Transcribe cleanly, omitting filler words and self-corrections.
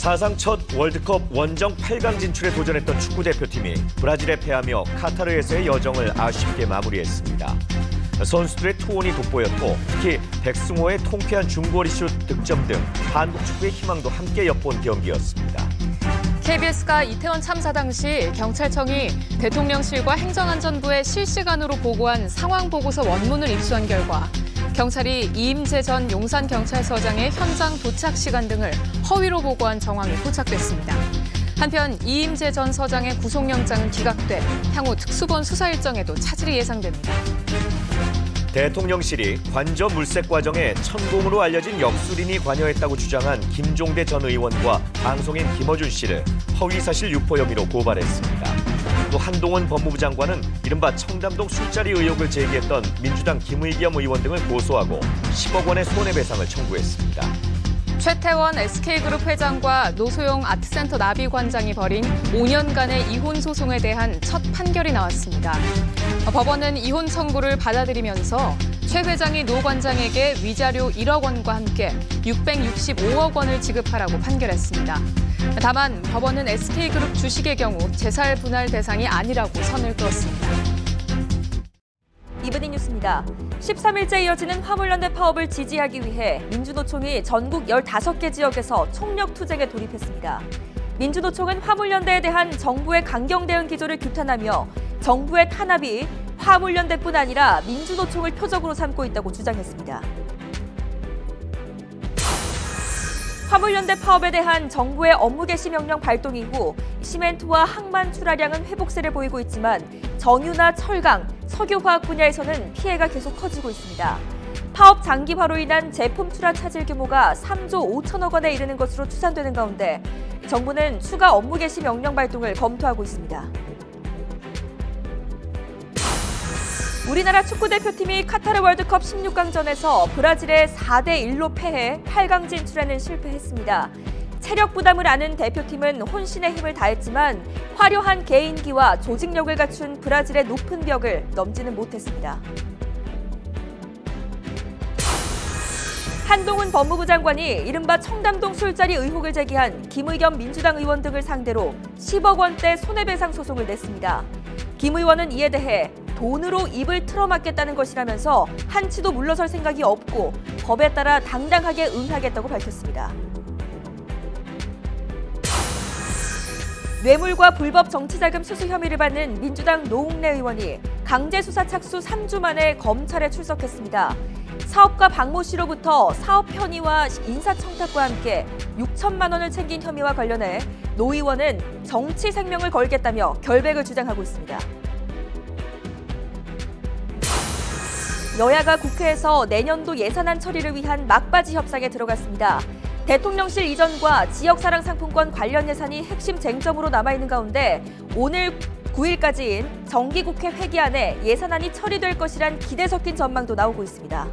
사상 첫 월드컵 원정 8강 진출에 도전했던 축구대표팀이 브라질에 패하며 카타르에서의 여정을 아쉽게 마무리했습니다. 선수들의 투혼이 돋보였고 특히 백승호의 통쾌한 중거리 슛 득점 등 한국 축구의 희망도 함께 엿본 경기였습니다. KBS가 이태원 참사 당시 경찰청이 대통령실과 행정안전부에 실시간으로 보고한 상황보고서 원문을 입수한 결과 경찰이 이임재 전 용산경찰서장의 현장 도착 시간 등을 허위로 보고한 정황이 포착됐습니다. 한편 이임재 전 서장의 구속영장은 기각돼 향후 특수본 수사 일정에도 차질이 예상됩니다. 대통령실이 관저 물색 과정에 천공으로 알려진 역술인이 관여했다고 주장한 김종대 전 의원과 방송인 김어준 씨를 허위사실 유포 혐의로 고발했습니다. 또 한동훈 법무부 장관은 이른바 청담동 술자리 의혹을 제기했던 민주당 김의겸 의원 등을 고소하고 10억 원의 손해배상을 청구했습니다. 최태원 SK그룹 회장과 노소영 아트센터 나비관장이 벌인 5년간의 이혼 소송에 대한 첫 판결이 나왔습니다. 법원은 이혼 청구를 받아들이면서 최 회장이 노 관장에게 위자료 1억 원과 함께 665억 원을 지급하라고 판결했습니다. 다만 법원은 SK그룹 주식의 경우 재산 분할 대상이 아니라고 선을 그었습니다. 이브닝 뉴스입니다. 13일째 이어지는 화물연대 파업을 지지하기 위해 민주노총이 전국 15개 지역에서 총력 투쟁에 돌입했습니다. 민주노총은 화물연대에 대한 정부의 강경 대응 기조를 규탄하며 정부의 탄압이 화물연대뿐 아니라 민주노총을 표적으로 삼고 있다고 주장했습니다. 화물연대 파업에 대한 정부의 업무 개시 명령 발동 이후 시멘트와 항만 출하량은 회복세를 보이고 있지만 정유나 철강, 석유화학 분야에서는 피해가 계속 커지고 있습니다. 파업 장기화로 인한 제품 출하 차질 규모가 3조 5천억 원에 이르는 것으로 추산되는 가운데 정부는 추가 업무 개시 명령 발동을 검토하고 있습니다. 우리나라 축구대표팀이 카타르 월드컵 16강전에서 브라질에 4대1로 패해 8강 진출에는 실패했습니다. 체력 부담을 아는 대표팀은 혼신의 힘을 다했지만 화려한 개인기와 조직력을 갖춘 브라질의 높은 벽을 넘지는 못했습니다. 한동훈 법무부 장관이 이른바 청담동 술자리 의혹을 제기한 김의겸 민주당 의원 등을 상대로 10억 원대 손해배상 소송을 냈습니다. 김 의원은 이에 대해 돈으로 입을 틀어막겠다는 것이라면서 한치도 물러설 생각이 없고 법에 따라 당당하게 응하겠다고 밝혔습니다. 뇌물과 불법 정치자금 수수 혐의를 받는 민주당 노웅래 의원이 강제수사 착수 3주 만에 검찰에 출석했습니다. 사업가 박모 씨로부터 사업 편의와 인사청탁과 함께 6천만 원을 챙긴 혐의와 관련해 노 의원은 정치 생명을 걸겠다며 결백을 주장하고 있습니다. 여야가 국회에서 내년도 예산안 처리를 위한 막바지 협상에 들어갔습니다. 대통령실 이전과 지역사랑 상품권 관련 예산이 핵심 쟁점으로 남아있는 가운데 오늘 9일까지인 정기국회 회기 안에 예산안이 처리될 것이란 기대 섞인 전망도 나오고 있습니다.